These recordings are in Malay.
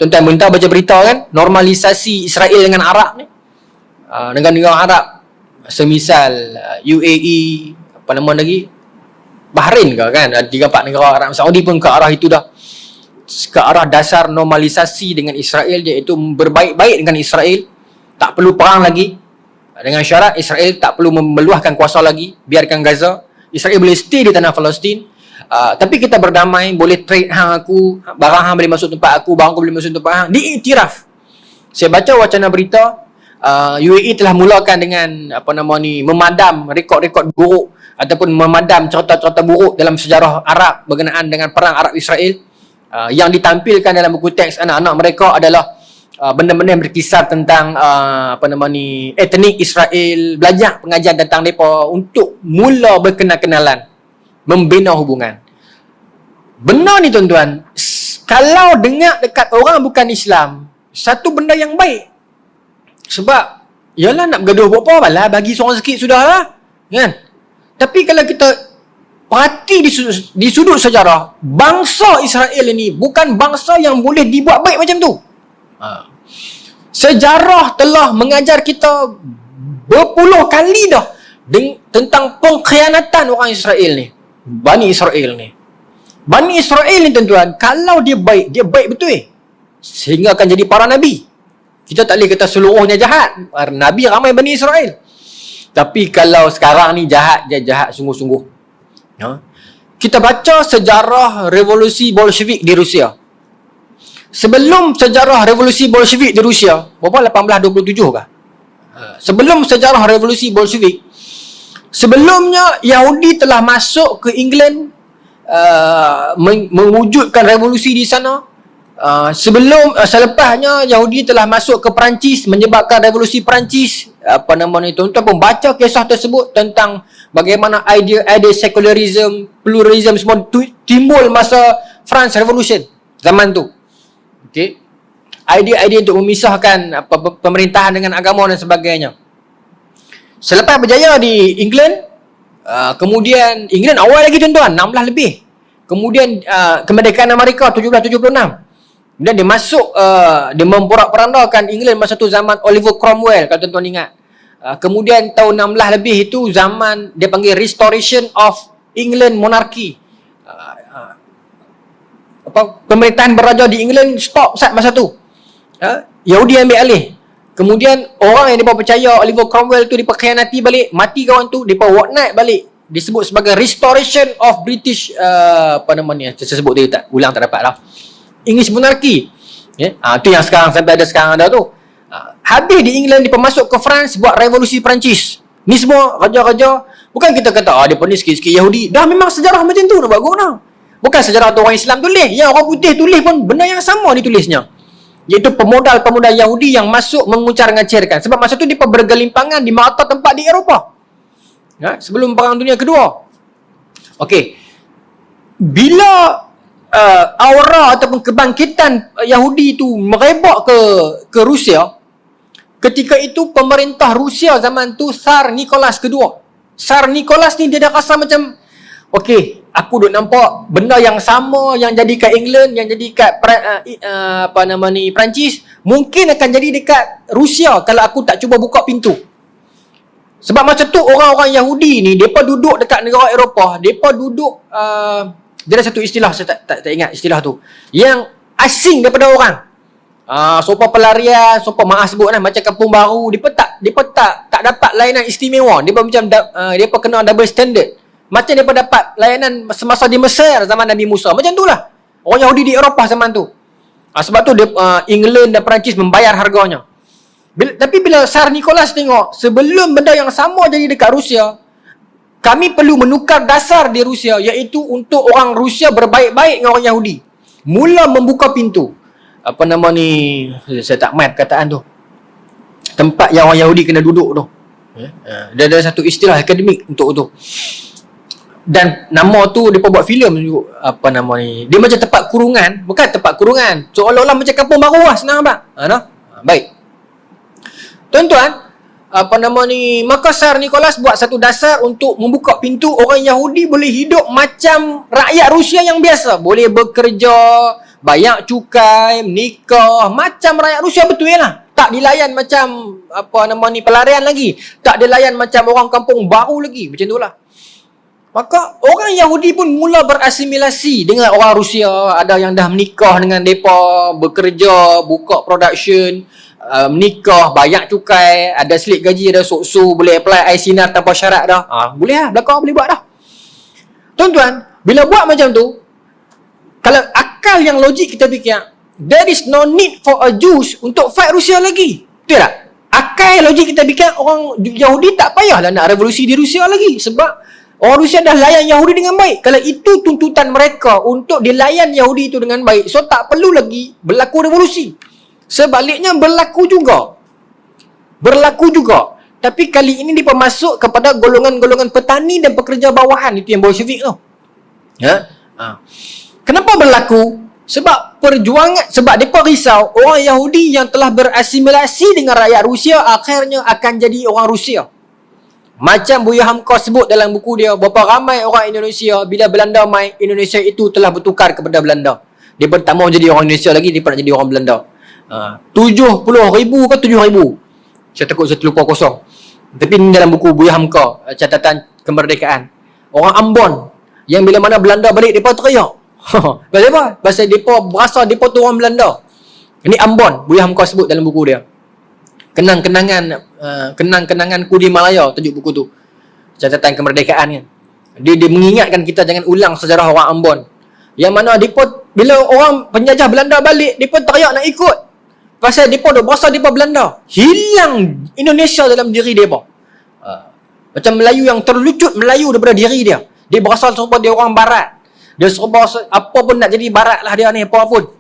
Tuan-tuan minta baca berita kan, normalisasi Israel dengan Arab ni. Negara-negara Arab semisal UAE, apa nama lagi, Bahrain ke kan, ada 3-4 negara Arab Saudi pun ke arah itu dah, ke arah dasar normalisasi dengan Israel, iaitu berbaik-baik dengan Israel, tak perlu perang lagi, dengan syarat Israel tak perlu meluahkan kuasa lagi, biarkan Gaza, Israel boleh stay di tanah Palestin. Tapi kita berdamai, boleh trade hang aku, barang hang boleh masuk tempat aku, barang aku boleh masuk tempat hang, diiktiraf. Saya baca wacana berita, UAE telah mulakan dengan memadam rekod-rekod buruk ataupun memadam cerita-cerita buruk dalam sejarah Arab berkenaan dengan perang Arab Israel. Yang ditampilkan dalam buku teks anak-anak mereka adalah benda-benda yang berkisar tentang etnik Israel, belajar pengajian tentang mereka untuk mula berkenal-kenalan, membina hubungan. Benar ni tuan-tuan, kalau dengar dekat orang bukan Islam, satu benda yang baik. Sebab yalah, nak bergaduh apa-apa, balah bagi seorang sikit sudahlah, kan? Tapi kalau kita perhati di sudut sejarah, bangsa Israel ini bukan bangsa yang boleh dibuat baik macam tu. Sejarah telah mengajar kita berpuluh kali dah tentang pengkhianatan orang Israel ni, Bani Israel ni. Bani Israel ni tuan-tuan, kalau dia baik betul sehingga akan jadi para Nabi. Kita tak boleh kata seluruhnya jahat, Nabi ramai Bani Israel. Tapi kalau sekarang ni jahat, dia jahat sungguh-sungguh. Kita baca sejarah revolusi Bolshevik di Rusia. Sebelum sejarah revolusi Bolshevik di Rusia, berapa 1827 kah? Sebelum sejarah revolusi Bolshevik, sebelumnya Yahudi telah masuk ke England, mewujudkan revolusi di sana. Selepasnya Yahudi telah masuk ke Perancis, menyebabkan revolusi Perancis. Tuan-tuan pun baca kisah tersebut tentang bagaimana idea secularism, pluralism semua timbul masa France Revolution zaman tu. Okey. Idea-idea untuk memisahkan pemerintahan dengan agama dan sebagainya. Selepas berjaya di England, kemudian England awal lagi tuan-tuan, 16 lebih. Kemudian kemerdekaan Amerika 1776. Kemudian dia masuk, dia memporak-porandakan England masa tu zaman Oliver Cromwell, kalau tuan-tuan ingat. Kemudian tahun 16 lebih itu zaman dia panggil Restoration of England Monarchy. Pemerintahan beraja di England stop saat masa tu. Yahudi ambil alih. Kemudian orang yang mereka percaya Oliver Cromwell tu diperkhianati balik, mati kawan tu, mereka night balik. Disebut sebagai Restoration of British saya sebut dia tak ulang, tak dapat lah, English Monarchy. Tu yang sekarang sampai ada sekarang ada tu. Habis di England, dia masuk ke France, buat revolusi Perancis. Ni semua raja-raja, bukan kita kata dia ni sikit-sikit Yahudi. Dah memang sejarah macam tu nak buat guna. Bukan sejarah tu orang Islam tulis, yang orang putih tulis pun benda yang sama ditulisnya. Iaitu pemodal-pemodal Yahudi yang masuk menguncar-ngacirkan. Sebab masa tu dia bergelimpangan di mata tempat di Eropah. Sebelum Perang Dunia Kedua. Okey. Bila aura ataupun kebangkitan Yahudi itu merebak ke Rusia, ketika itu pemerintah Rusia zaman tu Tsar Nicholas kedua. Tsar Nicholas ni dia dah rasa macam, okey, aku duk nampak benda yang sama yang jadi kat England, yang jadi kat Perancis, mungkin akan jadi dekat Rusia kalau aku tak cuba buka pintu. Sebab masa tu orang-orang Yahudi ni, mereka duduk dekat negara Eropah, mereka duduk dia ada satu istilah, saya tak ingat istilah tu, yang asing daripada orang. Sopa pelarian, sopa maaf sebut lah, macam kampung baru, mereka tak dapat layanan istimewa. Mereka macam mereka kena double standard. Macam mereka dapat layanan semasa di Mesir zaman Nabi Musa. Macam tu lah orang Yahudi di Eropah zaman tu. Sebab tu England dan Perancis membayar harganya. Tapi bila Tsar Nicholas tengok, sebelum benda yang sama jadi dekat Rusia, kami perlu menukar dasar di Rusia, iaitu untuk orang Rusia berbaik-baik dengan orang Yahudi. Mula membuka pintu. Saya tak mat kataan tu, tempat yang orang Yahudi kena duduk tu. Dia ada satu istilah akademik untuk tu. Dan nama tu dia buat filem juga. Dia macam tempat kurungan, bukan tempat kurungan, seolah-olah macam kampung baru lah, senang abang. Baik. Tuan-tuan, maka Tsar Nicholas buat satu dasar untuk membuka pintu orang Yahudi boleh hidup macam rakyat Rusia yang biasa, boleh bekerja, bayar cukai, menikah, macam rakyat Rusia betul lah. Tak dilayan macam pelarian lagi. Tak dilayan macam orang kampung baru lagi. Macam tu lah. Maka orang Yahudi pun mula berasimilasi dengan orang Rusia. Ada yang dah menikah dengan mereka, bekerja, buka production, menikah, bayar cukai, ada slip gaji, ada sok-sok, boleh apply ICNR tanpa syarat dah. Boleh lah, belakang boleh buat dah. Tuan-tuan, bila buat macam tu, kalau akal yang logik kita fikir, there is no need for a Jews untuk fight Rusia lagi. Betul tak? Akal logik kita fikir, orang Yahudi tak payahlah nak revolusi di Rusia lagi. Sebab orang Rusia dah layan Yahudi dengan baik. Kalau itu tuntutan mereka untuk dilayan Yahudi itu dengan baik, so tak perlu lagi berlaku revolusi. Sebaliknya berlaku juga. Tapi kali ini dipemasuk kepada golongan-golongan petani dan pekerja bawahan. Itu yang Bolshevik tu. Kenapa berlaku? Sebab perjuangan, sebab mereka risau orang Yahudi yang telah berasimilasi dengan rakyat Rusia akhirnya akan jadi orang Rusia. Macam Buya Hamka sebut dalam buku dia, berapa ramai orang Indonesia bila Belanda mai, Indonesia itu telah bertukar kepada Belanda. Dia pertama jadi orang Indonesia lagi, dia nak jadi orang Belanda. 70,000 ke 7,000. Saya takut saya terlupa kosong. Tapi ini dalam buku Buya Hamka, catatan kemerdekaan. Orang Ambon yang bila mana Belanda balik, mereka teriak. Pasal apa? Pasal mereka berasa mereka tu orang Belanda. Ini Ambon, Buya Hamka sebut dalam buku dia. Kenang-kenanganku di Malaya, tajuk buku tu. Catatan kemerdekaan kan. Dia mengingatkan kita jangan ulang sejarah orang Ambon. Yang mana mereka, bila orang penjajah Belanda balik, mereka teriak nak ikut. Pasal mereka dah berasa mereka Belanda. Hilang Indonesia dalam diri mereka. Macam Melayu yang terlucut Melayu daripada diri dia. Dia berasa serupa dia orang Barat. Dia serupa apa pun nak jadi Barat lah dia ni, apa pun.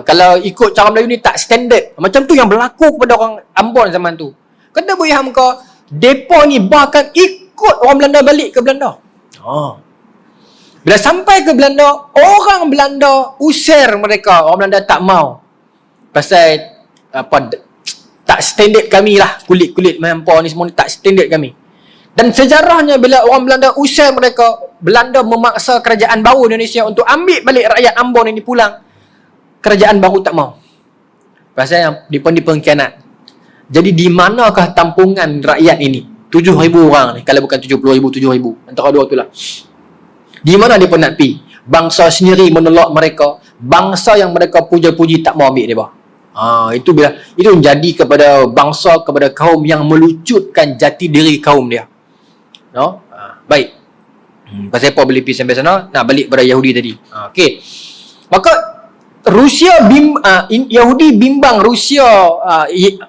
Kalau ikut cara Melayu ni tak standard. Macam tu yang berlaku kepada orang Ambon zaman tu. Kata Buya Hamka, mereka ni bahkan ikut orang Belanda balik ke Belanda. Bila sampai ke Belanda, orang Belanda usir mereka. Orang Belanda tak mau. Pasal tak standard kami lah. Kulit-kulit hampa ni semua ni tak standard kami. Dan sejarahnya bila orang Belanda usir mereka, Belanda memaksa kerajaan baru Indonesia untuk ambil balik rakyat Ambon ini pulang. Kerajaan baru tak mau. Pasal yang dia pengkhianat. Jadi di manakah tampungan rakyat ini? 7,000 orang ni. Kalau bukan 70,000, 7,000. Antara dua tu lah. Di mana dia nak pergi? Bangsa sendiri menolak mereka. Bangsa yang mereka puja-puji tak mau ambil dia. Itu menjadi kepada bangsa, kepada kaum yang melucutkan jati diri kaum dia. Baik. Pasal apa boleh pergi sampai sana? Nak balik pada Yahudi tadi. Okey. Maka Yahudi bimbang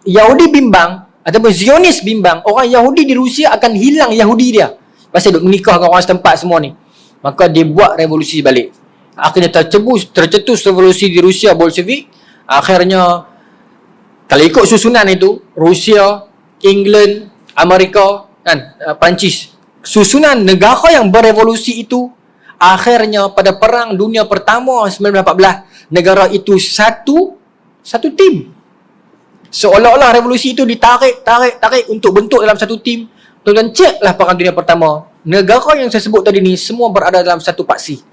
Yahudi bimbang ataupun Zionis bimbang orang Yahudi di Rusia akan hilang Yahudi dia. Pasal duk menikah dengan orang setempat semua ni. Maka dia buat revolusi balik. Akhirnya tercetus revolusi di Rusia Bolshevik. Akhirnya kalau ikut susunan itu, Rusia, England, Amerika kan, Perancis, susunan negara yang berevolusi itu, akhirnya pada Perang Dunia Pertama 1914, negara itu satu tim. Seolah-olah revolusi itu ditarik untuk bentuk dalam satu tim. Tuan-tuan ceklah Perang Dunia Pertama. Negara yang saya sebut tadi ni semua berada dalam satu paksi.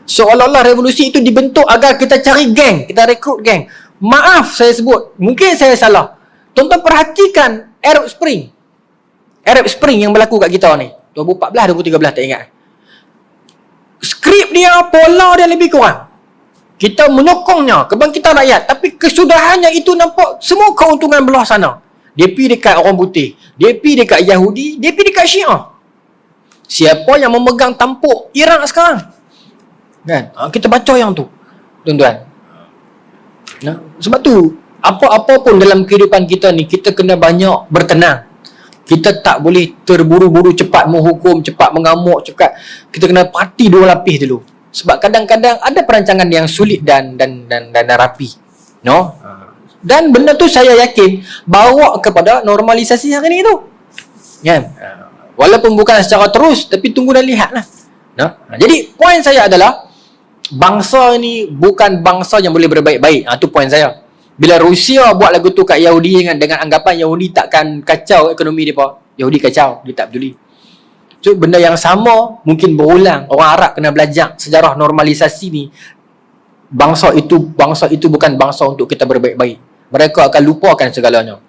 Seolah-olah revolusi itu dibentuk agar kita cari geng, kita rekrut geng. Maaf saya sebut, mungkin saya salah. Tuan-tuan perhatikan Arab Spring yang berlaku kat kita ni 2014, 2013 tak ingat. Skrip dia, pola dia lebih kurang. Kita menyokongnya, kebangkitan rakyat. Tapi kesudahannya itu nampak semua keuntungan belah sana. Dia pergi dekat orang putih, dia pergi dekat Yahudi, dia pergi dekat Syiah. Siapa yang memegang tampuk Iraq sekarang? Kan? Kita baca yang tu, tuan-tuan. Sebab tu, apa-apa pun dalam kehidupan kita ni, kita kena banyak bertenang. Kita tak boleh terburu-buru cepat menghukum, cepat mengamuk, cepat. Kita kena parti dua lapis dulu. Sebab kadang-kadang ada perancangan yang sulit dan rapi. Dan benda tu saya yakin bawa kepada normalisasi hari ni tu. Kan? Walaupun bukan secara terus, tapi tunggu dan lihatlah. Jadi poin saya adalah bangsa ni bukan bangsa yang boleh berbaik-baik. Itu poin saya. Bila Rusia buat lagu tu kat Yahudi dengan anggapan Yahudi takkan kacau ekonomi dia, Yahudi kacau, dia tak peduli. So benda yang sama mungkin berulang. Orang Arab kena belajar sejarah normalisasi ni bangsa itu bukan bangsa untuk kita berbaik-baik. Mereka akan lupakan segalanya.